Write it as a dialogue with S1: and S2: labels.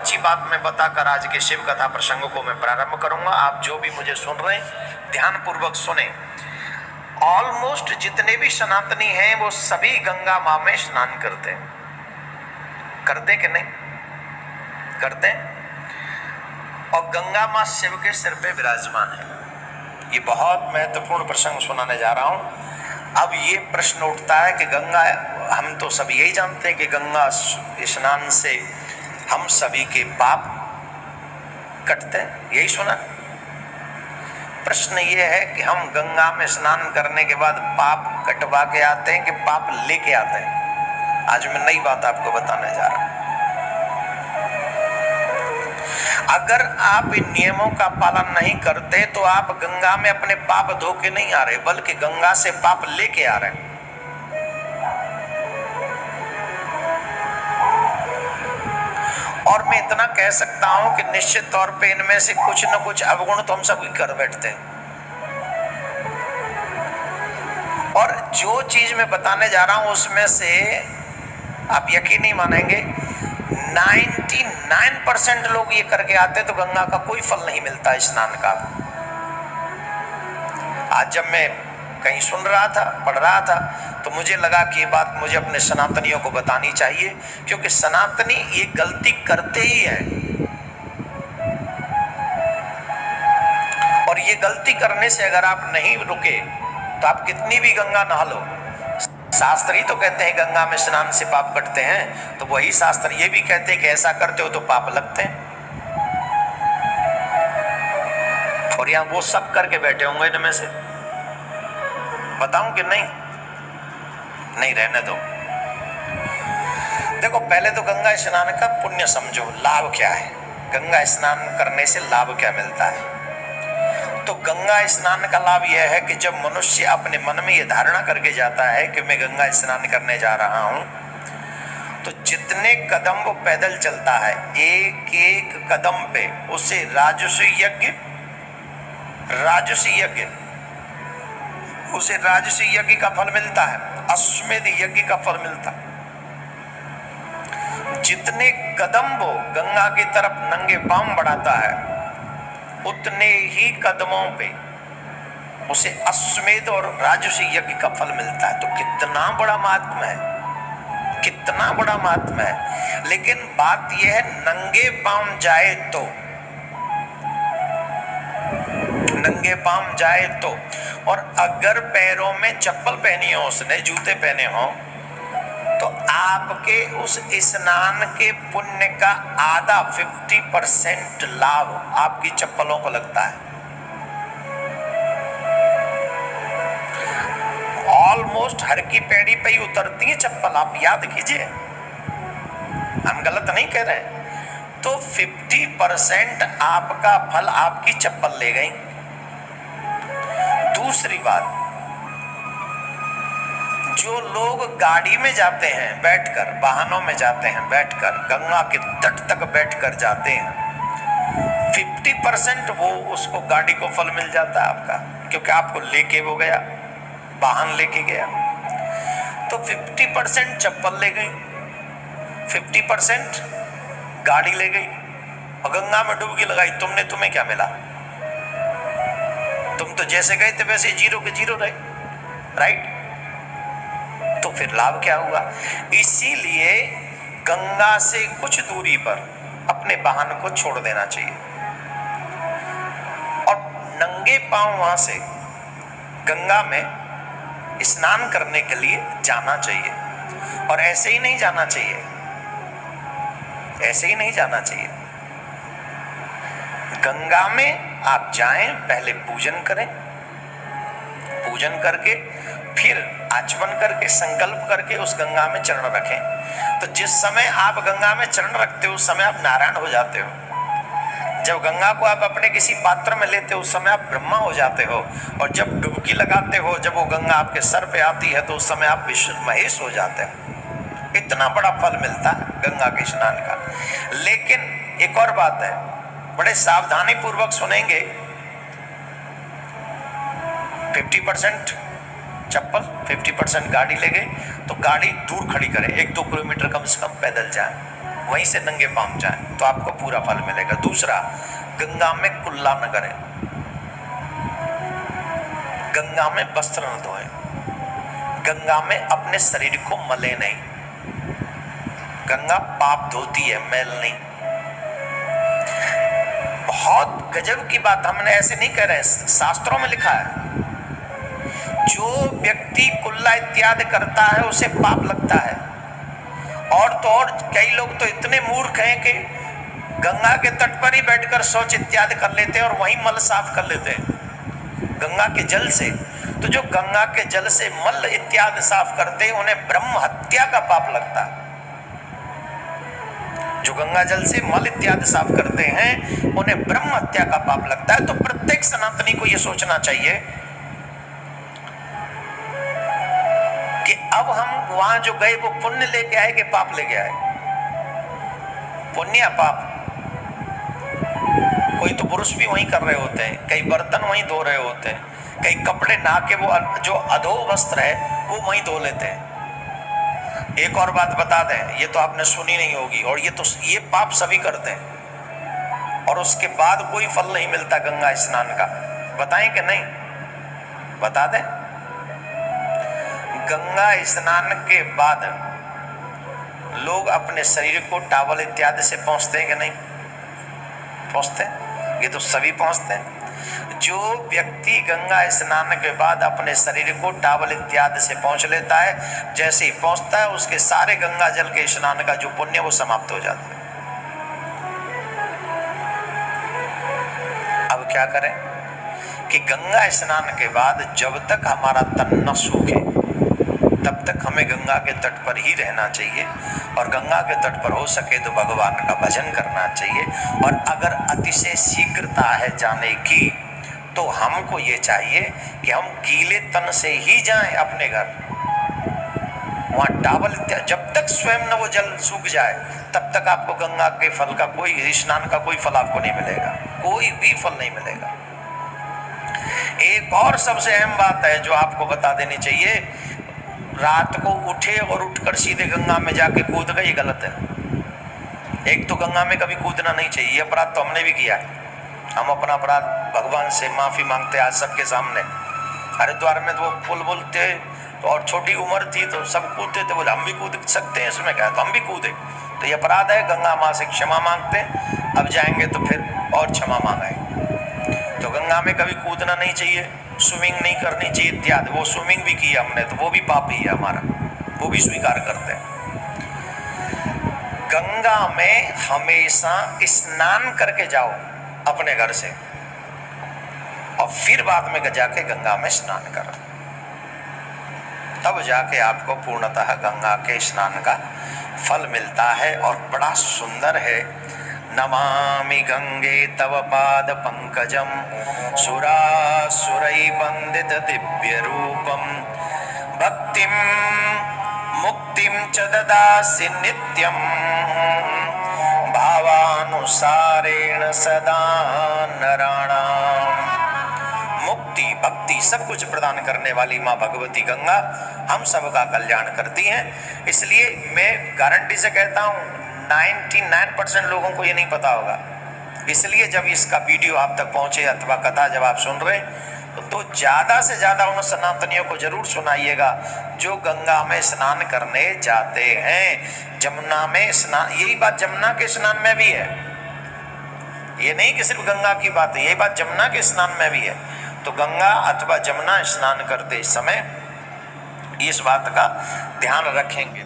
S1: अच्छी बात मैं बताकर आज के शिव कथा प्रसंग को मैं प्रारंभ करूंगा। आप जो भी मुझे सुन रहे हैं ध्यान पूर्वक सुने। ऑलमोस्ट जितने भी सनातनी हैं वो सभी गंगा मां में स्नान करते हैं। करते कि नहीं करते हैं? और गंगा मां शिव के सिर पे विराजमान है। ये बहुत महत्वपूर्ण प्रसंग सुनाने जा रहा हूं। अब ये प्रश्न उठता है कि गंगा, हम तो सब यही जानते हैं कि गंगा स्नान से हम सभी के पाप कटते हैं, यही सुना। प्रश्न ये है कि हम गंगा में स्नान करने के बाद पाप कटवा के आते हैं कि पाप लेके आते हैं? आज मैं नई बात आपको बताने जा रहा हूं। अगर आप इन नियमों का पालन नहीं करते तो आप गंगा में अपने पाप धो के नहीं आ रहे, बल्कि गंगा से पाप लेके आ रहे हैं। और मैं इतना कह सकता हूं कि निश्चित तौर पे इनमें से कुछ न कुछ अवगुण तो हम सभी कर बैठते हैं। और जो चीज मैं बताने जा रहा हूं उसमें से आप यकीन नहीं मानेंगे, 99% लोग ये करके आते तो गंगा का कोई फल नहीं मिलता स्नान का। आज जब मैं कहीं सुन रहा था, पढ़ रहा था, तो मुझे लगा कि ये बात मुझे अपने सनातनियों को बतानी चाहिए, क्योंकि सनातनी ये गलती करते ही हैं। और ये गलती करने से अगर आप नहीं रुके तो आप कितनी भी गंगा नहा लो, शास्त्र ही तो कहते हैं गंगा में स्नान से पाप कटते हैं, तो वही शास्त्र ये भी कहते हैं कि ऐसा करते हो तो पाप लगते हैं। और यहां वो सब करके बैठे होंगे इनमें से, बताऊं कि नहीं? नहीं, रहने दो। देखो, पहले तो गंगा स्नान का पुण्य समझो, लाभ क्या है। गंगा स्नान करने से लाभ क्या मिलता है? तो गंगा स्नान का लाभ यह है कि जब मनुष्य अपने मन में यह धारणा करके जाता है कि मैं गंगा स्नान करने जा रहा हूं, तो जितने कदम वो पैदल चलता है, एक एक कदम पे उसे राजसी यज्ञ का फल मिलता है, अश्वमेध यज्ञ का फल मिलता है। जितने कदम वो गंगा की तरफ नंगे पांव बढ़ाता है, उतने ही कदमों पे उसे अश्वमेध और राजसी यज्ञ का फल मिलता है। तो कितना बड़ा महात्मा है, कितना बड़ा महात्मा है। लेकिन बात यह है, नंगे पांव जाए तो, नंगे पांव जाए तो, और अगर पैरों में चप्पल पहनी हो, उसने जूते पहने हो, तो आपके उस स्नान के पुण्य का आधा 50% लाभ आपकी चप्पलों को लगता है। ऑलमोस्ट हर की पैड़ी पे ही उतरती है चप्पल, आप याद कीजिए, हम गलत नहीं कह रहे। तो 50% आपका फल आपकी चप्पल ले गई। दूसरी बात, जो लोग गाड़ी में जाते हैं बैठकर, वाहनों में जाते हैं बैठकर, गंगा के तट तक बैठकर जाते हैं, 50% वो उसको गाड़ी को फल मिल जाता है आपका, क्योंकि आपको लेके वो गया, वाहन लेके गया। तो 50% चप्पल ले गई, 50% गाड़ी ले गई, और गंगा में डुबकी लगाई तुमने, तुम्हें क्या मिला? तुम तो जैसे गए थे वैसे जीरो के जीरो रहे, राइट? तो फिर लाभ क्या हुआ? इसीलिए गंगा से कुछ दूरी पर अपने वाहन को छोड़ देना चाहिए और नंगे पांव वहां से गंगा में स्नान करने के लिए जाना चाहिए। और ऐसे ही नहीं जाना चाहिए, ऐसे ही नहीं जाना चाहिए। गंगा में आप जाएं, पहले पूजन करें, पूजन करके फिर आचमन करके संकल्प करके उस गंगा में चरण रखें। तो जिस समय आप गंगा में चरण रखते हो उस समय आप नारायण हो जाते हो। जब गंगा को आप अपने किसी पात्र में लेते हो उस समय आप ब्रह्मा हो जाते हो। और जब डुबकी लगाते हो, जब वो गंगा आपके सर पे आती है, तो उस समय आप विष्णु महेश हो जाते हो। इतना बड़ा फल मिलता है गंगा के स्नान का। लेकिन एक और बात है, बड़े सावधानी पूर्वक सुनेंगे। 50% चप्पल, 50% गाड़ी ले गए, तो गाड़ी दूर खड़ी करें, 1-2 किलोमीटर कम से कम पैदल जाएं। वहीं से नंगे पांव जाएं तो आपको पूरा फल मिलेगा। दूसरा, गंगा में कुल्ला न करें, गंगा में वस्त्र न धोएं, गंगा में अपने शरीर को मले नहीं। गंगा पाप धोती है, मैल नहीं। बहुत गजब की बात, हमने ऐसे नहीं कह रहे, शास्त्रों में लिखा है जो व्यक्ति कुल्ला इत्यादि करता है उसे पाप लगता है। और तो और कई लोग तो इतने मूर्ख हैं कि गंगा के तट पर ही बैठकर शौच इत्यादि कर लेते हैं और वहीं मल साफ कर लेते हैं गंगा के जल से। तो जो गंगा के जल से मल इत्यादि साफ करते हैं उन्हें ब्रह्म हत्या का पाप लगता है। जो गंगा जल से मल इत्यादि साफ करते हैं उन्हें ब्रह्म हत्या का पाप लगता है। तो प्रत्येक सनातनी को यह सोचना चाहिए कि अब हम वहां जो गए वो पुण्य लेके आए कि पाप लेके आए? पुण्य या पाप? कोई तो पुरुष भी वहीं कर रहे होते हैं, कई बर्तन वहीं धो रहे होते हैं, कई कपड़े नहा के वो जो अधो वस्त्र है वो वहीं धो लेते हैं। एक और बात बता दें, ये तो आपने सुनी नहीं होगी, और ये पाप सभी करते हैं और उसके बाद कोई फल नहीं मिलता गंगा स्नान का। बताएं कि नहीं? बता दें। गंगा स्नान के बाद लोग अपने शरीर को टॉवल इत्यादि से पोंछते हैं कि नहीं पोंछते? ये तो सभी पोंछते हैं। जो व्यक्ति गंगा स्नान के बाद अपने शरीर को टॉवल इत्यादि से पोंछ लेता है, जैसे ही पोंछता है उसके सारे गंगा जल के स्नान का जो पुण्य वो समाप्त हो जाता है। अब क्या करें कि गंगा स्नान के बाद जब तक हमारा तन न सूखे तब तक हमें गंगा के तट पर ही रहना चाहिए, और गंगा के तट पर हो सके तो भगवान का भजन करना चाहिए। और अगर अतिशय शीघ्रता है जाने की तो हमको ये चाहिए कि हम गीले तन से ही जाएं अपने घर। वहां टॉवल जब तक स्वयं न वो जल सूख जाए तब तक आपको गंगा के फल का कोई स्नान का कोई फल आपको नहीं मिलेगा, कोई भी फल नहीं मिलेगा। एक और सबसे अहम बात है जो आपको बता देनी चाहिए, रात को उठे और उठकर सीधे गंगा में जाके कूद गए, ये गलत है। एक तो गंगा में कभी कूदना नहीं चाहिए, ये अपराध तो हमने भी किया है। हम अपना अपराध भगवान से माफी मांगते आज सबके सामने। हरिद्वार में तो वो पुल बोलते तो और छोटी उम्र थी तो सब कूदते थे, बोले हम भी कूद सकते हैं इसमें क्या, तो हम भी कूदे। तो ये अपराध है, गंगा माँ से क्षमा मांगते हैं। अब जाएंगे तो फिर और क्षमा मांगाएंगे। तो गंगा में कभी कूदना नहीं चाहिए, स्विमिंग नहीं करनी चाहिए इत्यादि। वो स्विमिंग भी की हमने तो वो भी पाप ही है हमारा, वो भी स्वीकार करते हैं। गंगा में हमेशा स्नान करके जाओ अपने घर से, और फिर बाद में जाके गंगा में स्नान करो, तब जाके आपको पूर्णतः गंगा के स्नान का फल मिलता है। और बड़ा सुंदर है, नमामि गंगे तव पाद पंकजम सुरासुरै वंदित दिव्य रूपम भक्तिम मुक्तिम च ददासि नित्यम भावानुसारेण सदा नराणाम। मुक्ति भक्ति सब कुछ प्रदान करने वाली माँ भगवती गंगा हम सबका कल्याण करती हैं। इसलिए मैं गारंटी से कहता हूँ 99% लोगों को ये नहीं पता होगा। इसलिए जब इसका वीडियो आप तक पहुंचे अथवा कथा जब आप सुन रहे तो ज़्यादा से ज़्यादा उन सनातनियों को जरूर सुनाइएगा जो गंगा में स्नान करने जाते हैं। जमुना में स्नान, यही बात जमुना के स्नान में भी है, ये नहीं कि सिर्फ गंगा की बात है, यही बात जमुना के स्नान में भी है। तो गंगा अथवा जमुना स्नान करते समय इस बात का ध्यान रखेंगे।